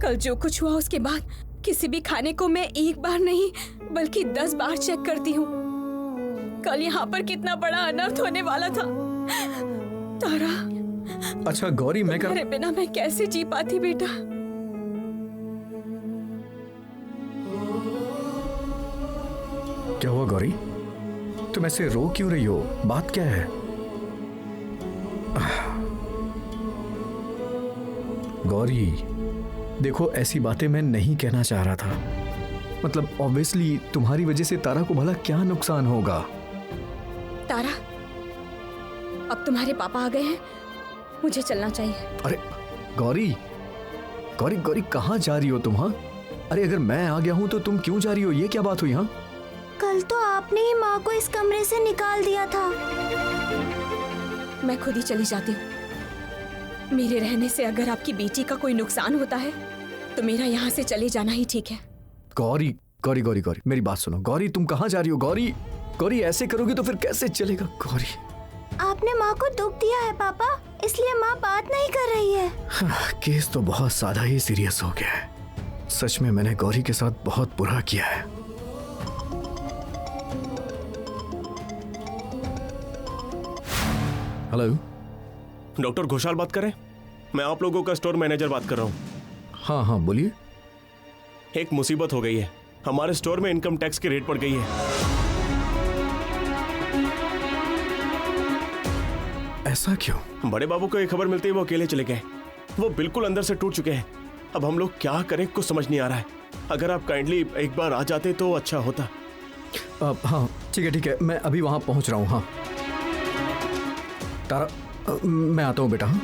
कल जो कुछ हुआ उसके बाद किसी भी खाने को मैं एक बार नहीं बल्कि 10 बार चेक करती हूँ। कल यहाँ पर कितना बड़ा अनर्थ होने वाला था। तारा, अच्छा गौरी, मैं तुम्हारे बिना मैं कैसे जी पाती बेटा। क्या हुआ गौरी? तुम ऐसे रो क्यों रही हो? बात क्या है? गौरी देखो, ऐसी बातें मैं नहीं कहना चाह रहा था। मतलब ऑब्वियसली तुम्हारी वजह से तारा को भला क्या नुकसान होगा? तारा, अब तुम्हारे पापा आ गए हैं, मुझे चलना चाहिए। अरे गौरी, गौरी गौरी कहाँ जा रही हो तुम? हाँ, अरे अगर मैं आ गया हूँ तो तुम क्यों जा रही हो? ये क्या बात हुई? हाँ, कल तो आपने ही माँ को इस कमरे से निकाल दिया था। मैं खुद ही चली जाती हूँ। मेरे रहने से अगर आपकी बेटी का कोई नुकसान होता है तो मेरा यहाँ से चले जाना ही ठीक है। गौरी गौरी गौरी गौरी मेरी बात सुनो। गौरी तुम कहाँ जा रही हो? गौरी गौरी ऐसे करोगी तो फिर कैसे चलेगा? गौरी, आपने माँ को दुख दिया है पापा, इसलिए माँ बात नहीं कर रही है। केस तो बहुत ज्यादा ही सीरियस हो गया है। सच में मैंने गौरी के साथ बहुत बुरा किया है। हेलो, डॉक्टर घोषाल बात कर रहे हैं? मैं आप लोगों का स्टोर मैनेजर बात कर रहा हूँ। हाँ हाँ बोलिए। एक मुसीबत हो गई है, हमारे स्टोर में इनकम टैक्स की रेट पड़ गई है। ऐसा क्यों? बड़े बाबू को एक खबर मिलती है, वो अकेले चले गए। वो बिल्कुल अंदर से टूट चुके हैं। अब हम लोग क्या करें कुछ समझ नहीं आ रहा है। अगर आप काइंडली एक बार आ जाते तो अच्छा होता। हाँ ठीक है, मैं अभी वहां पहुंच रहा हूँ। हाँ तारा, मैं आता हूँ बेटा। हाँ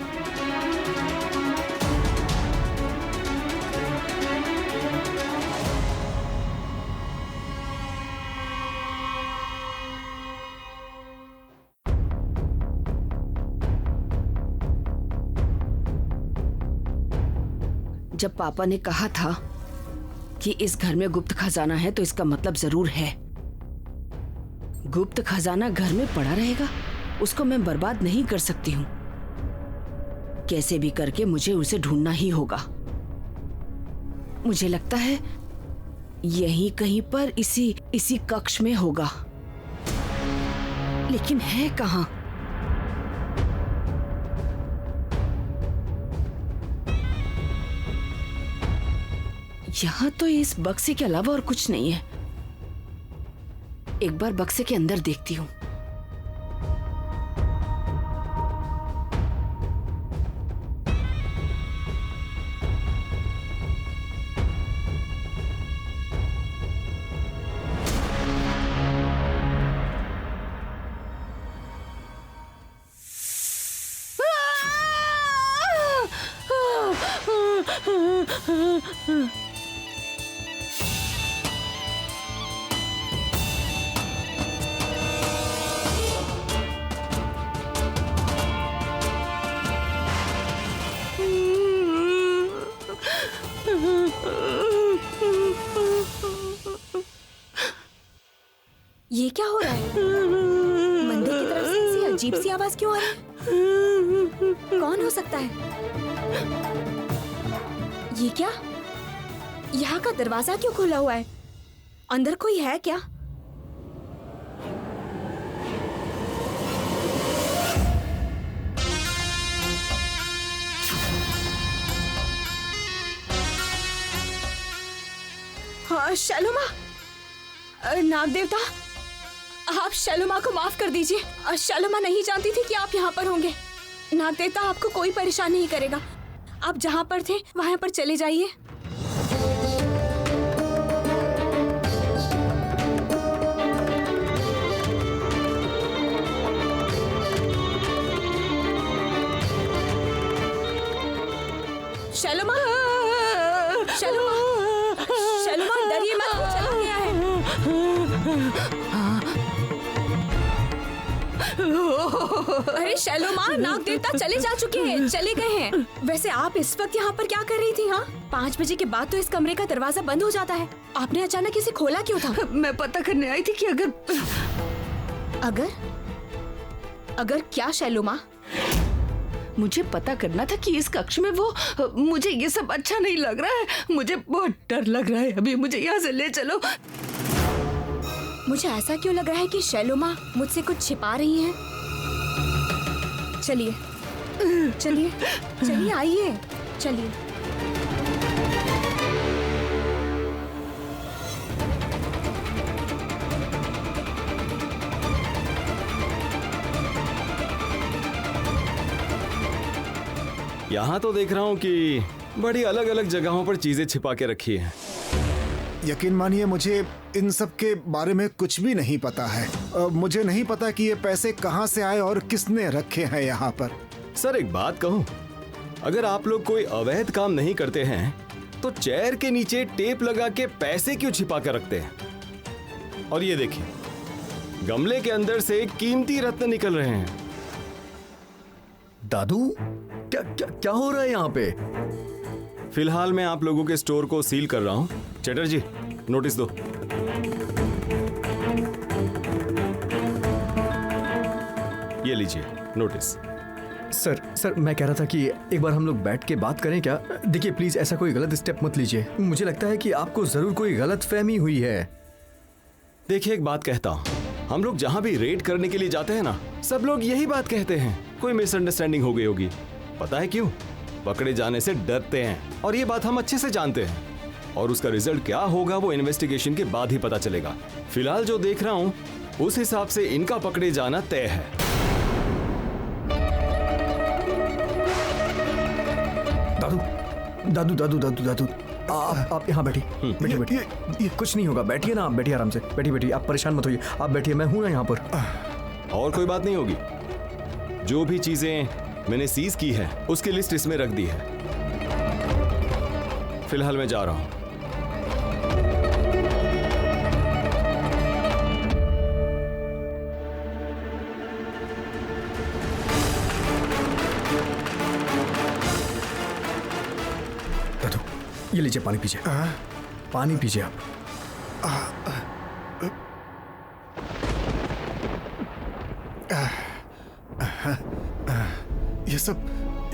जब पापा ने कहा था कि इस घर में गुप्त खजाना है तो इसका मतलब जरूर है। गुप्त खजाना घर में पड़ा रहेगा, उसको मैं बर्बाद नहीं कर सकती हूँ। कैसे भी करके मुझे उसे ढूंढना ही होगा। मुझे लगता है यहीं कहीं पर इसी कक्ष में होगा, लेकिन है कहाँ? यहाँ तो इस बक्से के अलावा और कुछ नहीं है। एक बार बक्से के अंदर देखती हूँ। ये क्या हो रहा है? मंदिर की तरफ से ऐसी अजीब सी आवाज क्यों आ रही है? कौन हो सकता है? ये क्या? यहाँ का दरवाजा क्यों खुला हुआ है? अंदर कोई है क्या? हाँ शैलोमा, नाग देवता, आप शैलोमा को माफ कर दीजिए। शैलोमा नहीं जानती थी कि आप यहाँ पर होंगे। नाग देवता आपको कोई परेशान नहीं करेगा। आप जहाँ पर थे वहाँ पर चले जाइए। शैलोमा, शैलोमा, शैलोमा डरिए मत, वो चला गया है। अरे शैलोमा, नाग देवता चले जा चुके हैं, चले गए हैं। वैसे आप इस वक्त यहाँ पर क्या कर रही थी? हाँ, 5 बजे के बाद तो इस कमरे का दरवाजा बंद हो जाता है। आपने अचानक इसे खोला क्यों था? मैं पता करने आई थी कि अगर क्या शैलोमा? मुझे पता करना था कि इस कक्ष में वो, मुझे ये सब अच्छा नहीं लग रहा है, मुझे बहुत डर लग रहा है। अभी मुझे यहाँ से ले चलो। मुझे ऐसा क्यों लग रहा है कि शैलोमा मुझसे कुछ छिपा रही हैं? चलिए चलिए चलिए, आइए, चलिए। यहाँ तो देख रहा हूँ कि बड़ी अलग अलग जगहों पर चीजें छिपा के रखी हैं। यकीन मानिए मुझे इन सब के बारे में कुछ भी नहीं पता है। मुझे नहीं पता कि ये पैसे कहाँ से आए और किसने रखे हैं यहाँ पर। सर एक बात कहूँ, अगर आप लोग कोई अवैध काम नहीं करते हैं तो चेयर के नीचे टेप लगा के पैसे क्यों छिपा कर रखते हैं? और ये देखिए, गमले के अंदर से कीमती रत्न निकल रहे हैं। दादू, क्या क्या क्या हो रहा है यहाँ पे? फिलहाल मैं आप लोगों के स्टोर को सील कर रहा हूँ। चटर्जी, नोटिस दो। ये लीजिए नोटिस। सर मैं कह रहा था कि एक बार हम लोग बैठ के बात करें क्या? देखिए प्लीज ऐसा कोई गलत स्टेप मत लीजिए। मुझे लगता है कि आपको जरूर कोई गलत फहमी हुई है। देखिए एक बात कहता हूँ, हम लोग जहाँ भी रेड करने के लिए जाते हैं ना, सब लोग यही बात कहते हैं, कोई मिसअंडरस्टैंडिंग हो गई होगी। पता है क्यों? पकड़े जाने से डरते हैं, और ये बात हम अच्छे से जानते हैं। और उसका रिजल्ट क्या होगा वो इन्वेस्टिगेशन के बाद ही पता चलेगा। फिलहाल जो देख रहा हूँ उस हिसाब से इनका पकड़े जाना तय है। दादू दादू दादू दादू दादू, आप यहाँ बैठिए, बैठिए। कुछ नहीं होगा, बैठिए ना आप, बैठिए आराम से, बैठिए, आप परेशान मत होइए, आप बैठिए, मैं हूँ ना यहाँ पर। और कोई बात नहीं होगी। जो भी चीजें मैंने सीज की है उसकी लिस्ट इसमें रख दी है। फिलहाल मैं जा रहा हूं। दादू, ये लीजिए, पानी पीजिए, पानी पीजिए आप।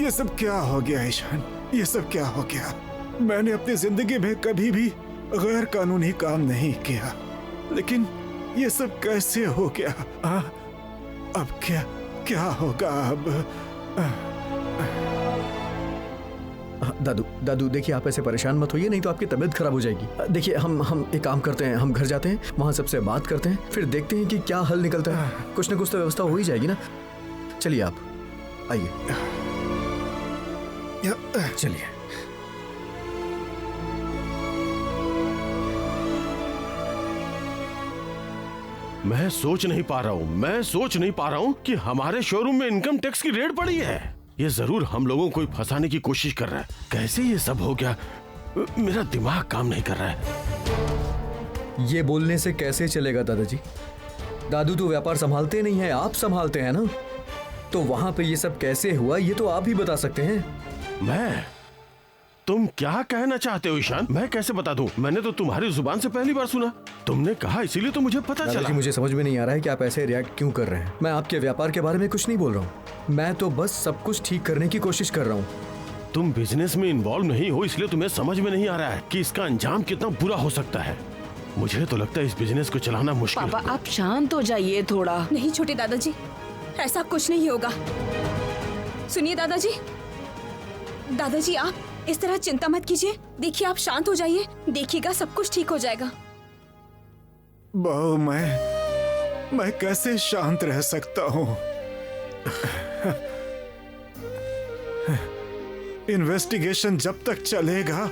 ये सब क्या हो गया ईशान? ये सब क्या हो गया? मैंने अपनी जिंदगी में कभी भी गैर कानूनी काम नहीं किया, लेकिन ये सब कैसे हो गया? अब क्या होगा अब? दादू देखिए, आप ऐसे परेशान मत होइए, नहीं तो आपकी तबीयत खराब हो जाएगी। देखिए हम एक काम करते हैं, हम घर जाते हैं, वहां सबसे बात करते हैं, फिर देखते हैं कि क्या हल निकलता है। कुछ ना कुछ तो व्यवस्था हो ही जाएगी ना। चलिए आप आइए, चलिए। मैं सोच नहीं पा रहा हूँ कि हमारे शोरूम में इनकम टैक्स की रेड पड़ी है। ये जरूर हम लोगों को फंसाने की कोशिश कर रहा है। कैसे ये सब हो गया? मेरा दिमाग काम नहीं कर रहा है। ये बोलने से कैसे चलेगा दादाजी? दादू तो व्यापार संभालते नहीं है, आप संभालते हैं ना, तो वहां पे ये सब कैसे हुआ ये तो आप ही बता सकते हैं। तुम क्या कहना चाहते हो ईशान? मैं कैसे बता दूं? मैंने तो तुम्हारी जुबान से पहली बार सुना। तुमने कहा इसीलिए तो मुझे पता चला। मुझे समझ में नहीं आ रहा है कि आप ऐसे रिएक्ट क्यों कर रहे हैं। मैं आपके व्यापार के बारे में कुछ नहीं बोल रहा हूँ, मैं तो बस सब कुछ ठीक करने की कोशिश कर रहा हूँ। तुम बिजनेस में इन्वॉल्व नहीं हो, इसलिए तुम्हें समझ में नहीं आ रहा है कि इसका अंजाम कितना बुरा हो सकता है। मुझे तो लगता है इस बिजनेस को चलाना मुश्किल है। पापा आप शांत हो जाइए थोड़ा। नहीं छोटे दादाजी, ऐसा कुछ नहीं होगा। सुनिए दादाजी आप इस तरह चिंता मत कीजिए। देखिए आप शांत हो जाइए, देखिएगा सब कुछ ठीक हो जाएगा। बहू, मैं कैसे शांत रह सकता हूँ? इन्वेस्टिगेशन जब तक चलेगा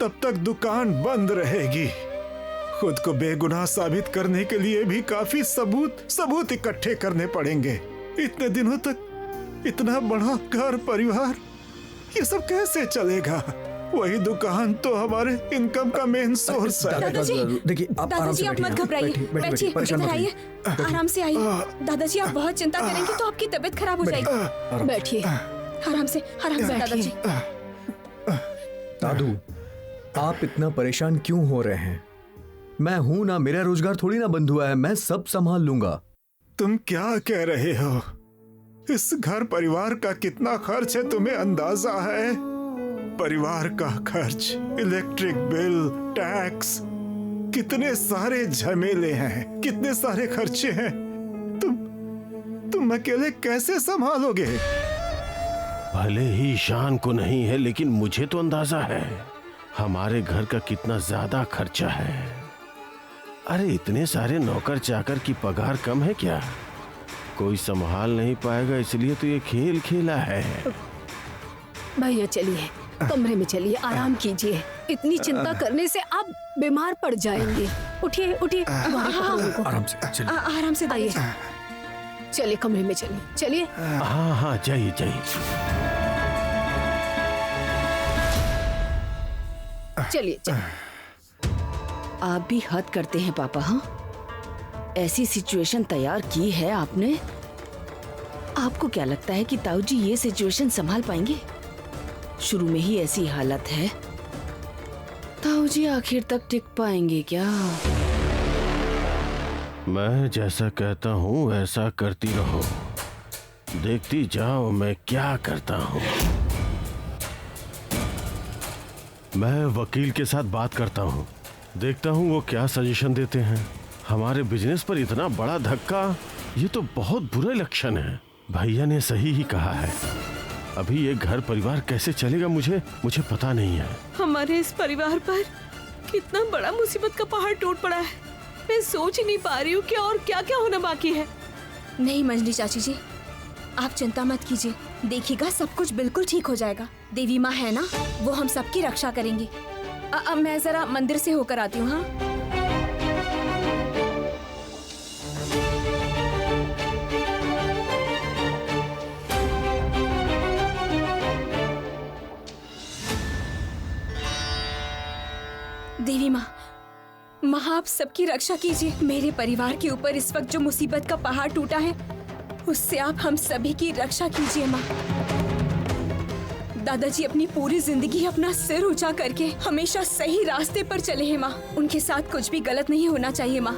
तब तक दुकान बंद रहेगी। खुद को बेगुनाह साबित करने के लिए भी काफी सबूत इकट्ठे करने पड़ेंगे। इतने दिनों तक इतना बड़ा घर परिवार, ये सब कैसे चलेगा? वही दुकान तो हमारे इनकम का मेन सोर्स है। दादाजी देखिए, आप आराम से आप मत घबराइए, बैठिए, इधर आइए, आराम से आइए। दादाजी आप बहुत चिंता करेंगे तो आपकी तबीयत खराब हो जाएगी। बैठिए आराम से दादाजी। दादू आप इतना परेशान क्यों हो रहे हैं? मैं हूं ना, मेरा रोजगार थोड़ी ना बंद हुआ है, मैं सब संभाल लूंगा। तुम क्या कह रहे हो? इस घर परिवार का कितना खर्च है तुम्हें अंदाजा है? परिवार का खर्च, इलेक्ट्रिक बिल, टैक्स, कितने सारे झमेले हैं, कितने सारे खर्चे हैं। तुम अकेले कैसे संभालोगे? भले ही ईशान को नहीं है, लेकिन मुझे तो अंदाजा है हमारे घर का कितना ज्यादा खर्चा है। अरे इतने सारे नौकर चाकर की पगार कम है क्या? कोई संभाल नहीं पाएगा, इसलिए तो ये खेल खेला है। भैया चलिए, कमरे में चलिए, आराम कीजिए। इतनी चिंता करने से आप बीमार पड़ जाएंगे। उठिए उठिए, आराम से चलिए। आराम से आइए, चलिए कमरे में चलिए, चलिए। हाँ हाँ, जाइए जाइए। चलिए चलिए। आप भी हद करते हैं पापा। हाँ, ऐसी सिचुएशन तैयार की है आपने। आपको क्या लगता है कि ताऊ जी ये सिचुएशन संभाल पाएंगे? शुरू में ही ऐसी हालत है, ताऊ जी आखिर तक टिक पाएंगे क्या? मैं जैसा कहता हूँ वैसा करती रहो, देखती जाओ मैं क्या करता हूँ। मैं वकील के साथ बात करता हूँ, देखता हूँ वो क्या सजेशन देते हैं। हमारे बिजनेस पर इतना बड़ा धक्का, ये तो बहुत बुरे लक्षण है। भैया ने सही ही कहा है। अभी ये घर परिवार कैसे चलेगा मुझे पता नहीं है। हमारे इस परिवार पर कितना बड़ा मुसीबत का पहाड़ टूट पड़ा है। मैं सोच ही नहीं पा रही हूँ कि और क्या क्या होना बाकी है। नहीं मंजली चाची जी, आप चिंता मत कीजिए, देखिएगा सब कुछ बिल्कुल ठीक हो जाएगा। देवी माँ है ना, वो हम सबकी रक्षा करेंगी। अब मैं जरा मंदिर से होकर आती हूँ। हाँ, देवी माँ, आप सबकी रक्षा कीजिए। मेरे परिवार के ऊपर इस वक्त जो मुसीबत का पहाड़ टूटा है, उससे आप हम सभी की रक्षा कीजिए माँ। दादाजी अपनी पूरी जिंदगी अपना सिर ऊंचा करके हमेशा सही रास्ते पर चले हैं माँ। उनके साथ कुछ भी गलत नहीं होना चाहिए माँ।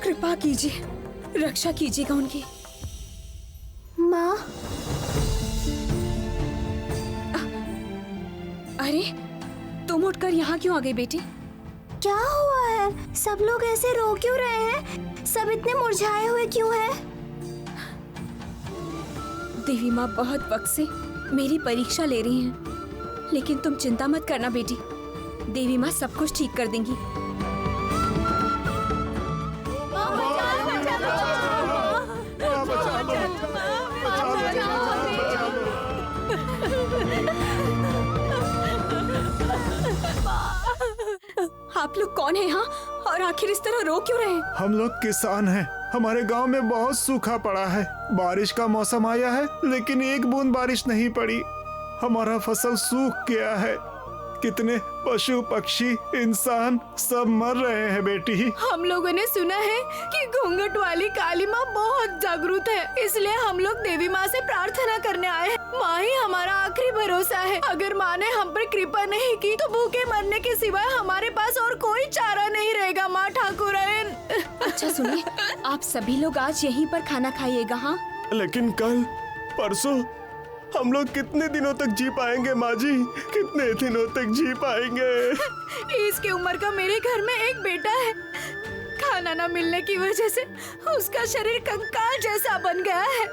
कृपा कीजिए, रक्षा कीजिएगा उनकी। माँ, अरे तुम उठकर यहाँ क्यों आ गई बेटी? क्या हुआ है? सब लोग ऐसे रो क्यों रहे हैं? सब इतने मुरझाए हुए क्यों हैं? देवी माँ बहुत वक्त से मेरी परीक्षा ले रही हैं, लेकिन तुम चिंता मत करना बेटी, देवी माँ सब कुछ ठीक कर देंगी। आप लोग कौन हैं हाँ? और आखिर इस तरह रो क्यों रहे हैं? हम लोग किसान हैं। हमारे गांव में बहुत सूखा पड़ा है। बारिश का मौसम आया है, लेकिन एक बूंद बारिश नहीं पड़ी। हमारा फसल सूख गया है। कितने पशु पक्षी इंसान सब मर रहे हैं बेटी। हम लोगों ने सुना है कि घूंघट वाली काली माँ बहुत जागरूक है, इसलिए हम लोग देवी माँ से प्रार्थना करने आए हैं। माँ ही हमारा आखिरी भरोसा है। अगर माँ ने हम पर कृपा नहीं की तो भूखे मरने के सिवाय हमारे पास और कोई चारा नहीं रहेगा। माँ ठाकुरायन। अच्छा सुनिए, आप सभी लोग आज यहीं पर खाना खाइएगा। हाँ, लेकिन कल परसों हम लोग कितने दिनों तक जी पाएंगे माँ जी? कितने दिनों तक जी पाएंगे? इसकी उम्र का मेरे घर में एक बेटा है। खाना न मिलने की वजह से उसका शरीर कंकाल जैसा बन गया है,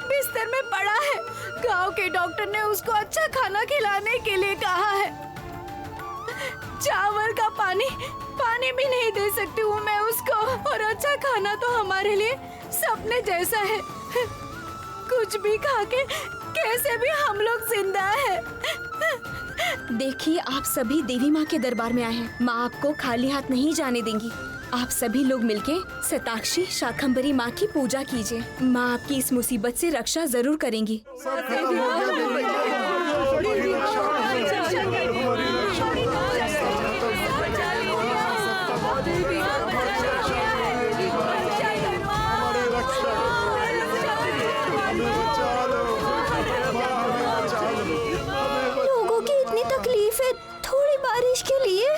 बिस्तर में पड़ा है। गांव के डॉक्टर ने उसको अच्छा खाना खिलाने के लिए कहा है। चावल का पानी भी नहीं दे सकती हूँ मैं उसको, और अच्छा खाना तो हमारे लिए सपने जैसा है। कुछ भी खा के कैसे भी हम लोग जिंदा है। देखिए आप सभी देवी माँ के दरबार में आए हैं। माँ आपको खाली हाथ नहीं जाने देंगी। आप सभी लोग मिलके शताक्षी शाकंभरी माँ की पूजा कीजिए। माँ आपकी इस मुसीबत से रक्षा जरूर करेंगी। लोगों की इतनी तकलीफ है थोड़ी बारिश के लिए।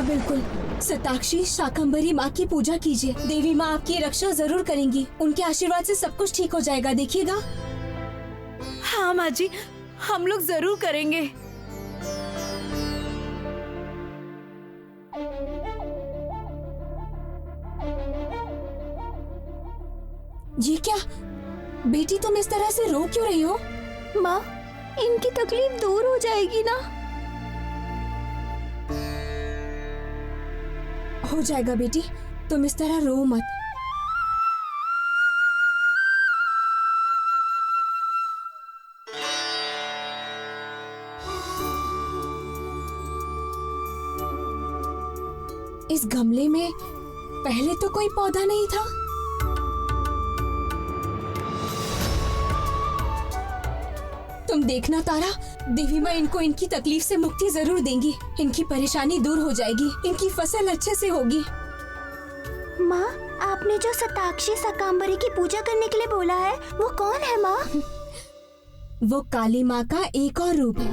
बिल्कुल। सताक्षी शाकंभरी माँ की पूजा कीजिए। देवी माँ आपकी रक्षा जरूर करेंगी। उनके आशीर्वाद से सब कुछ ठीक हो जाएगा, देखिएगा। हाँ माँ जी, हम लोग जरूर करेंगे। ये क्या बेटी, तुम इस तरह से रो क्यों रही हो? माँ, इनकी तकलीफ दूर हो जाएगी ना? हो जाएगा बेटी, तुम इस तरह रो मत। इस गमले में पहले तो कोई पौधा नहीं था। तुम देखना तारा, देवी माँ इनको इनकी तकलीफ से मुक्ति जरूर देंगी। इनकी परेशानी दूर हो जाएगी, इनकी फसल अच्छे से होगी। माँ, आपने जो सताक्षी शाकंभरी की पूजा करने के लिए बोला है, वो कौन है माँ? वो काली माँ का एक और रूप है।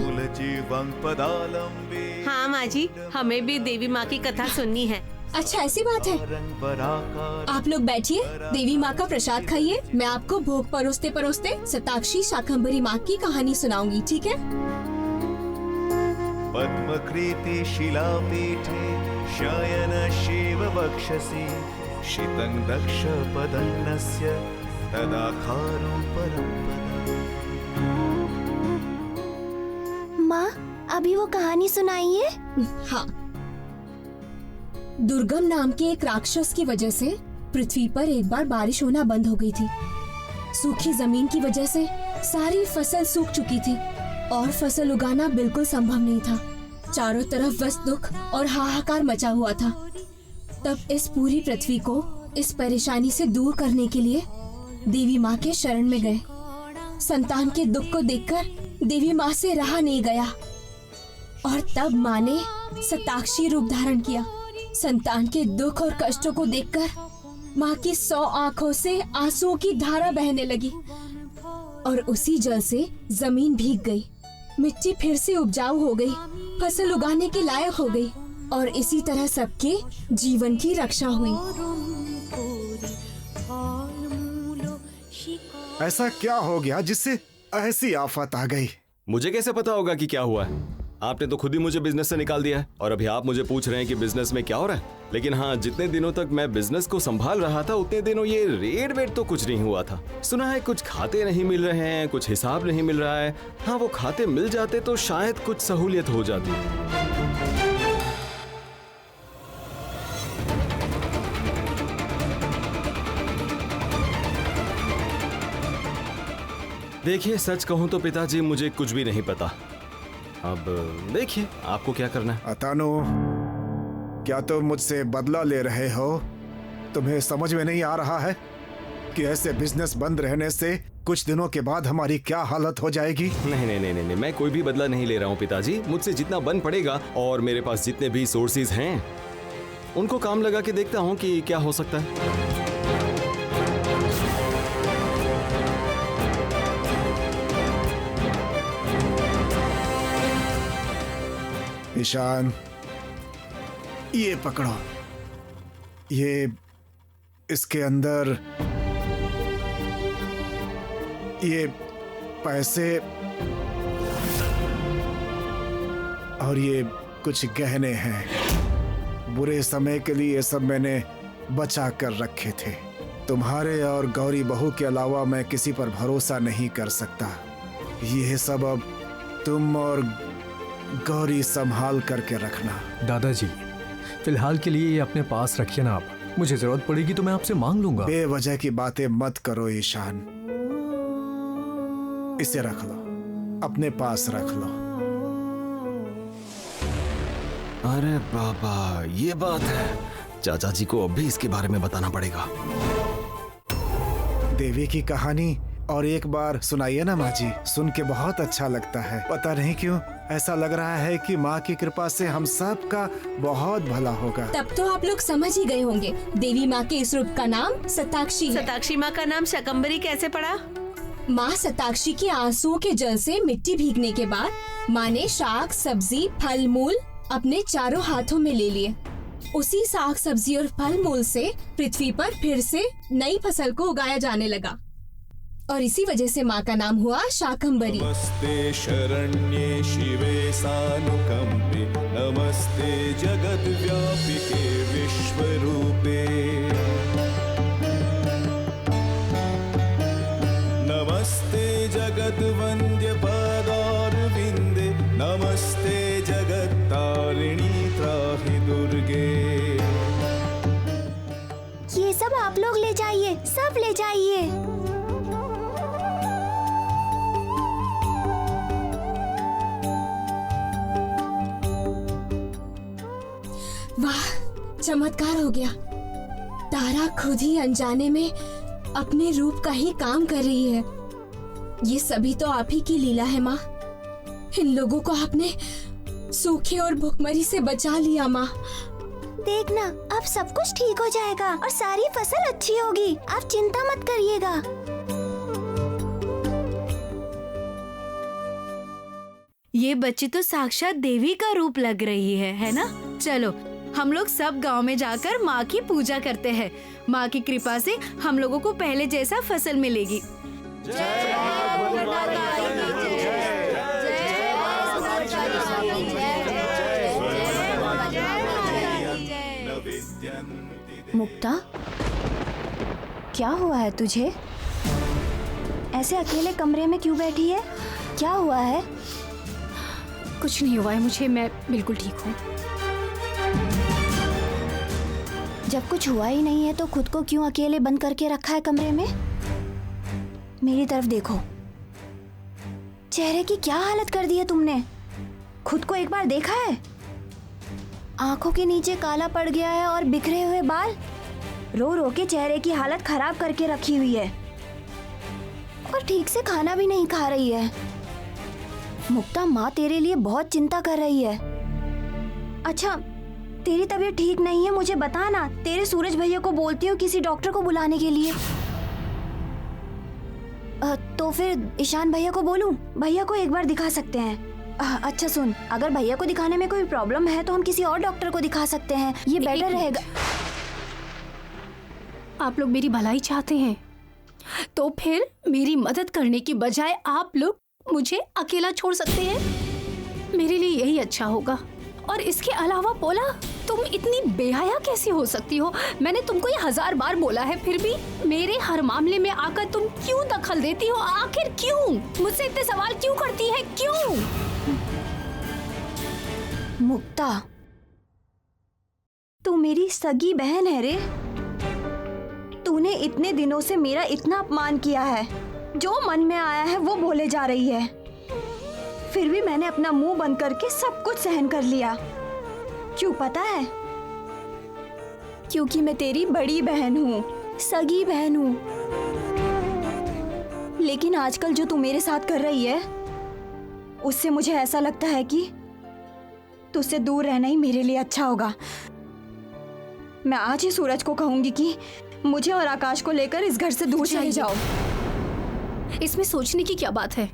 हाँ माँ जी, हमें भी देवी माँ की कथा सुननी है। अच्छा, ऐसी बात है। आप लोग बैठिए, देवी माँ का प्रसाद खाइए। मैं आपको भोग परोसते परोसते सताक्षी शाकंभरी माँ की कहानी सुनाऊंगी, ठीक है? पद्मकृति शिलापीठे शयन शिव वक्षसि शीतं दक्ष पदन्नस्य तदा खारं परं। माँ, अभी वो कहानी सुनाइए। हाँ। दुर्गम नाम के एक राक्षस की वजह से पृथ्वी पर एक बार बारिश होना बंद हो गई थी। सूखी जमीन की वजह से सारी फसल सूख चुकी थी और फसल उगाना बिल्कुल संभव नहीं था। चारों तरफ बस दुख और हाहाकार मचा हुआ था। तब इस पूरी पृथ्वी को इस परेशानी से दूर करने के लिए देवी माँ के शरण में गए। संतान के दुख को देखकर देवी माँ से रहा नहीं गया और तब माँ ने सताक्षी रूप धारण किया। संतान के दुख और कष्टों को देखकर माँ की 100 आंखों से आंसुओं की धारा बहने लगी और उसी जल से जमीन भीग गई। मिट्टी फिर से उपजाऊ हो गई, फसल उगाने के लायक हो गई और इसी तरह सबके जीवन की रक्षा हुई। ऐसा क्या हो गया जिससे ऐसी आफत आ गई? मुझे कैसे पता होगा कि क्या हुआ है? आपने तो खुद ही मुझे बिजनेस से निकाल दिया है और अभी आप मुझे पूछ रहे हैं कि बिजनेस में क्या हो रहा है। लेकिन हाँ, जितने दिनों तक मैं बिजनेस को संभाल रहा था उतने दिनों ये रेड वेट तो कुछ नहीं हुआ था। सुना है कुछ खाते नहीं मिल रहे हैं, कुछ हिसाब नहीं मिल रहा है। हाँ, वो खाते मिल जाते तो शायद कुछ सहूलियत हो जाती। देखिए, सच कहूं तो पिताजी मुझे कुछ भी नहीं पता। अब देखिए आपको क्या करना है। अतानु, क्या तुम मुझसे बदला ले रहे हो? तुम्हें समझ में नहीं आ रहा है कि ऐसे बिजनेस बंद रहने से कुछ दिनों के बाद हमारी क्या हालत हो जाएगी? नहीं नहीं नहीं नहीं, मैं कोई भी बदला नहीं ले रहा हूँ पिताजी। मुझसे जितना बन पड़ेगा और मेरे पास जितने भी सोर्सेज हैं उनको काम लगा के देखता हूँ कि क्या हो सकता है। ईशान, ये पकड़ो। ये इसके अंदर ये पैसे और ये कुछ गहने हैं। बुरे समय के लिए ये सब मैंने बचा कर रखे थे। तुम्हारे और गौरी बहू के अलावा मैं किसी पर भरोसा नहीं कर सकता। ये सब अब तुम और गौरी संभाल करके रखना। दादाजी, फिलहाल के लिए ये अपने पास रखिए ना आप। मुझे जरूरत पड़ेगी तो मैं आपसे मांग लूंगा। बेवजह की बातें मत करो ईशान। इसे रख लो, अपने पास रख लो। अरे बाबा, ये बात है। चाचा जी को अब भी इसके बारे में बताना पड़ेगा। देवी की कहानी और एक बार सुनाइए ना माँ जी। सुन के बहुत अच्छा लगता है। पता नहीं क्यों ऐसा लग रहा है कि माँ की कृपा से हम सब का बहुत भला होगा। तब तो आप लोग समझ ही गए होंगे, देवी माँ के इस रूप का नाम सताक्षी है। सताक्षी माँ का नाम शाकंभरी कैसे पड़ा? माँ सताक्षी के आंसुओं के जल से मिट्टी भीगने के बाद माँ ने शाक, सब्जी, फल मूल अपने चारों हाथों में ले लिए उसी साग सब्जी और फल मूल से पृथ्वी पर फिर से नई फसल को उगाया जाने लगा और इसी वजह से माँ का नाम हुआ शाकंभरी। नमस्ते शरण्ये शिवे सानुकंपे, नमस्ते जगद्व्यापिके विश्वरूपे, नमस्ते जगद्वन्द्य पदारविन्दे, नमस्ते जगत्तारिणी त्राहि दुर्गे। ये सब आप लोग ले जाइए, सब ले जाइए। वाह, चमत्कार हो गया। तारा खुद ही अनजाने में अपने रूप का ही काम कर रही है। ये सभी तो आप ही की लीला है माँ। इन लोगों को आपने सूखे और भुखमरी से बचा लिया माँ। देखना, अब सब कुछ ठीक हो जाएगा और सारी फसल अच्छी होगी। आप चिंता मत करिएगा। ये बच्ची तो साक्षात देवी का रूप लग रही है ना? चलो हम लोग सब गांव में जाकर माँ की पूजा करते हैं। माँ की कृपा से हम लोगों को पहले जैसा फसल मिलेगी। मुक्ता, क्या हुआ है तुझे? ऐसे अकेले कमरे में क्यों बैठी है? क्या हुआ है? कुछ नहीं हुआ है मुझे, मैं बिल्कुल ठीक हूँ। जब कुछ हुआ ही नहीं है तो खुद को क्यों अकेले बंद करके रखा है कमरे में? मेरी तरफ देखो। चेहरे की क्या हालत कर दी है तुमने? खुद को एक बार देखा है? आंखों के नीचे काला पड़ गया है और बिखरे हुए बाल। रो रो के चेहरे की हालत खराब करके रखी हुई है और ठीक से खाना भी नहीं खा रही है। मुक्ता, माँ तेरे लिए बहुत चिंता कर रही है। अच्छा, तेरी तबीयत ठीक नहीं है, मुझे बता ना। तेरे सूरज भैया को बोलती हूँ किसी डॉक्टर को बुलाने के लिए। तो फिर ईशान भैया को बोलूं? भैया को एक बार दिखा सकते हैं। अच्छा सुन, अगर भैया को दिखाने में कोई प्रॉब्लम है तो हम किसी और डॉक्टर को दिखा सकते हैं। ये बेटर रहेगा। आप लोग मेरी भलाई चाहते हैं तो फिर मेरी मदद करने की बजाय आप लोग मुझे अकेला छोड़ सकते हैं। मेरे लिए यही अच्छा होगा। और इसके अलावा बोला, तुम इतनी बेहया कैसे हो सकती हो? मैंने तुमको ये 1000 बार बोला है, फिर भी मेरे हर मामले में आकर तुम क्यों दखल देती हो? आखिर क्यों? मुझसे इतने सवाल क्यों करती है? क्यों? मुक्ता, तू मेरी सगी बहन है रे। तूने इतने दिनों से मेरा इतना अपमान किया है, जो मन में आया है वो बोले जा रही है। फिर भी मैंने अपना मुंह बंद करके सब कुछ सहन कर लिया। क्यों पता है? क्योंकि मैं तेरी बड़ी बहन हूँ, सगी बहन हूँ। लेकिन आजकल जो तू मेरे साथ कर रही है, उससे मुझे ऐसा लगता है कि तुझसे दूर रहना ही मेरे लिए अच्छा होगा। मैं आज ही सूरज को कहूंगी कि मुझे और आकाश को लेकर इस घर से दूर चले जाओ। इसमें सोचने की क्या बात है?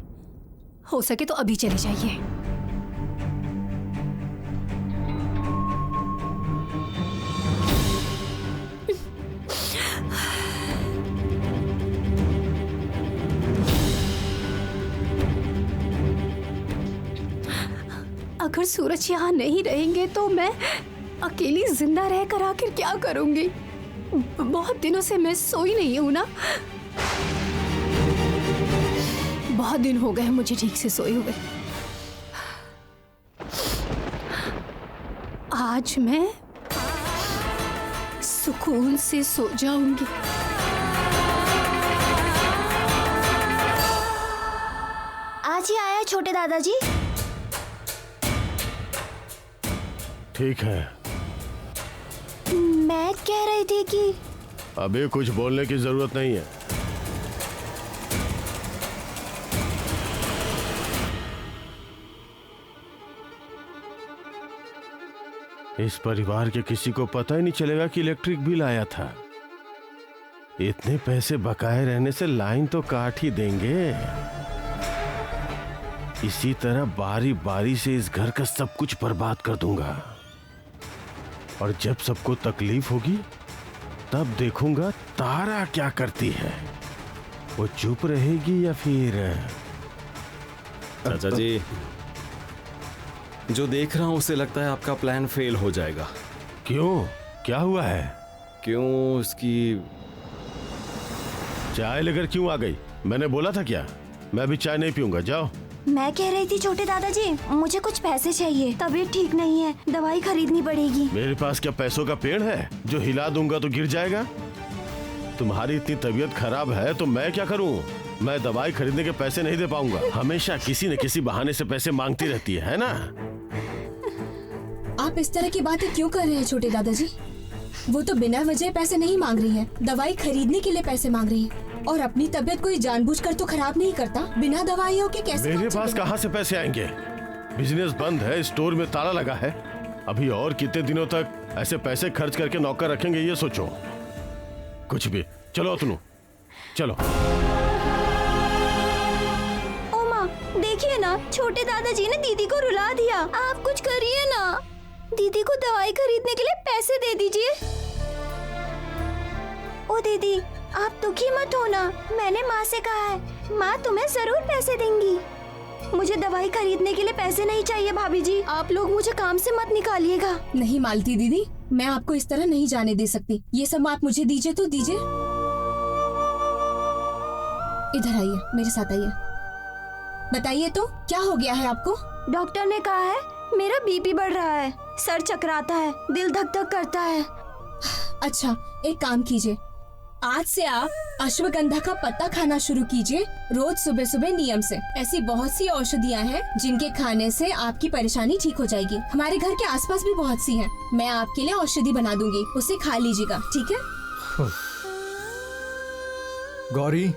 हो सके तो अभी चले जाइए। अगर सूरज यहाँ नहीं रहेंगे तो मैं अकेली जिंदा रहकर आखिर क्या करूंगी? बहुत दिनों से मैं सोई नहीं हूं ना। बहुत दिन हो गए मुझे ठीक से सोए हुए। आज मैं सुकून से सो जाऊंगी। आज ही आया छोटे दादाजी। ठीक है। मैं कह रही थी कि अभी कुछ बोलने की जरूरत नहीं है। इस परिवार के किसी को पता ही नहीं चलेगा कि इलेक्ट्रिक बिल आया था। इतने पैसे बकाए रहने से लाइन तो काट ही देंगे। इसी तरह बारी बारी से इस घर का सब कुछ बर्बाद कर दूंगा। और जब सबको तकलीफ होगी तब देखूंगा तारा क्या करती है। वो चुप रहेगी या फिर। चाचा जी, जो देख रहा हूं उससे लगता है आपका प्लान फेल हो जाएगा। क्यों, क्या हुआ है? क्यों? उसकी चाय लेकर क्यों आ गई? मैंने बोला था क्या? मैं भी चाय नहीं पीऊंगा, जाओ। मैं कह रही थी छोटे दादाजी, मुझे कुछ पैसे चाहिए, तबीयत ठीक नहीं है, दवाई खरीदनी पड़ेगी। मेरे पास क्या पैसों का पेड़ है जो हिला दूंगा तो गिर जाएगा? तुम्हारी इतनी तबीयत खराब है तो मैं क्या करूं? मैं दवाई खरीदने के पैसे नहीं दे पाऊंगा। हमेशा किसी न किसी बहाने से पैसे मांगती रहती है ना? आप इस तरह की बातें क्यों कर रहे हैं छोटे दादाजी? वो तो बिना वजह पैसे नहीं मांग रही है, दवाई खरीदने के लिए पैसे मांग रही है। और अपनी तबीयत कोई जानबूझकर तो खराब नहीं करता। बिना दवाइयों के कैसे? मेरे पास कहाँ से पैसे आएंगे? बिजनेस बंद है, स्टोर में ताला लगा है। अभी और कितने दिनों तक ऐसे पैसे खर्च करके नौकर रखेंगे, ये सोचो। कुछ भी। चलो अतनु, चलो। ओ माँ, देखिए ना, छोटे दादाजी ने दीदी को रुला दिया। आप कुछ करिए ना, दीदी को दवाई खरीदने के लिए पैसे दे दीजिए। ओ दीदी, आप दुखी मत होना, मैंने माँ से कहा है, माँ तुम्हें जरूर पैसे देंगी। मुझे दवाई खरीदने के लिए पैसे नहीं चाहिए भाभी जी, आप लोग मुझे काम से मत निकालिएगा। नहीं मालती दीदी, मैं आपको इस तरह नहीं जाने दे सकती। ये सब आप मुझे दीजिए तो दीजिए। इधर आइए, मेरे साथ आइए। बताइए तो क्या हो गया है आपको? डॉक्टर ने कहा है मेरा बीपी बढ़ रहा है, सर चकराता है, दिल धक धक करता है। अच्छा, एक काम कीजिए, आज से आप अश्वगंधा का पत्ता खाना शुरू कीजिए रोज सुबह सुबह नियम से। ऐसी बहुत सी औषधियाँ हैं जिनके खाने से आपकी परेशानी ठीक हो जाएगी। हमारे घर के आसपास भी बहुत सी हैं। मैं आपके लिए औषधि बना दूंगी, उसे खा लीजिएगा, ठीक है? गौरी,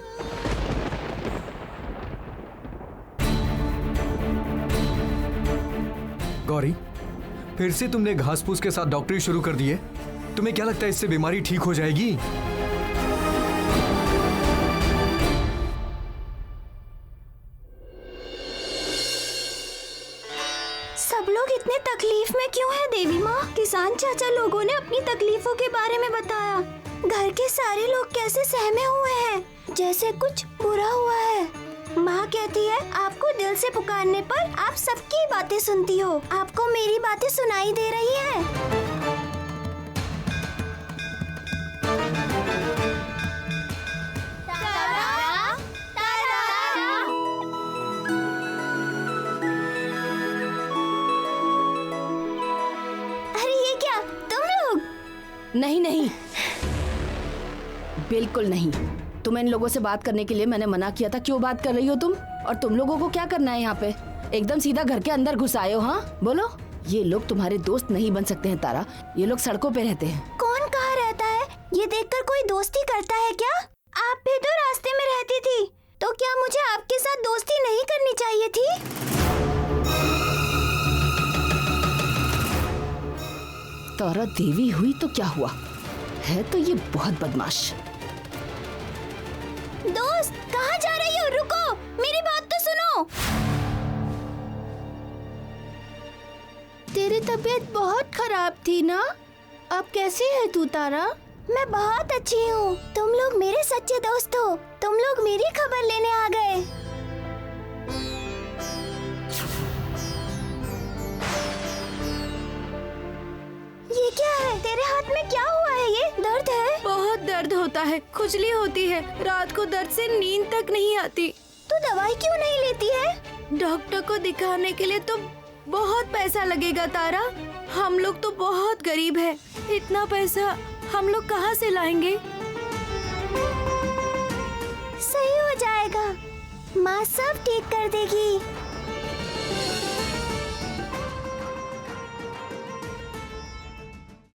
गौरी, फिर से तुमने घास फूस के साथ डॉक्टरी शुरू कर दी है। तुम्हें क्या लगता है इससे बीमारी ठीक हो जाएगी? सब लोग इतने तकलीफ में क्यों है देवी माँ? किसान चाचा लोगों ने अपनी तकलीफों के बारे में बताया। घर के सारे लोग कैसे सहमे हुए हैं, जैसे कुछ बुरा हुआ है। माँ कहती है आपको दिल से पुकारने पर आप सबकी बातें सुनती हो। आपको मेरी बातें सुनाई दे रही है? तारा, तारा। अरे ये क्या, तुम लोग? नहीं नहीं, बिल्कुल नहीं। तुम इन लोगों से बात करने के लिए मैंने मना किया था। क्यों बात कर रही हो तुम? और तुम लोगों को क्या करना है यहाँ पे? एकदम सीधा घर के अंदर घुस आए हो। हाँ बोलो। ये लोग तुम्हारे दोस्त नहीं बन सकते हैं तारा, ये लोग सड़कों पे रहते हैं। कौन कहाँ रहता है? ये देखकर कोई दोस्ती करता है क्या? आप भी तो रास्ते में रहती थी, तो क्या मुझे आपके साथ दोस्ती नहीं करनी चाहिए थी? तारा देवी हुई तो क्या हुआ, है तो ये बहुत बदमाश। दोस्त, कहाँ जा रही हो? रुको, मेरी बात तो सुनो। तेरी तबीयत बहुत खराब थी ना? अब कैसी है तू तारा? मैं बहुत अच्छी हूँ। तुम लोग मेरे सच्चे दोस्त हो। तुम लोग मेरी खबर लेने आ गए। ये क्या है? तेरे हाथ में क्या हुआ है? ये दर्द है? बहुत दर्द होता है, खुजली होती है, रात को दर्द से नींद तक नहीं आती। तू दवाई क्यों नहीं लेती है? डॉक्टर को दिखाने के लिए तो बहुत पैसा लगेगा तारा। हम लोग तो बहुत गरीब है, इतना पैसा हम लोग कहाँ से लाएंगे? सही हो जाएगा, माँ सब ठीक कर देगी।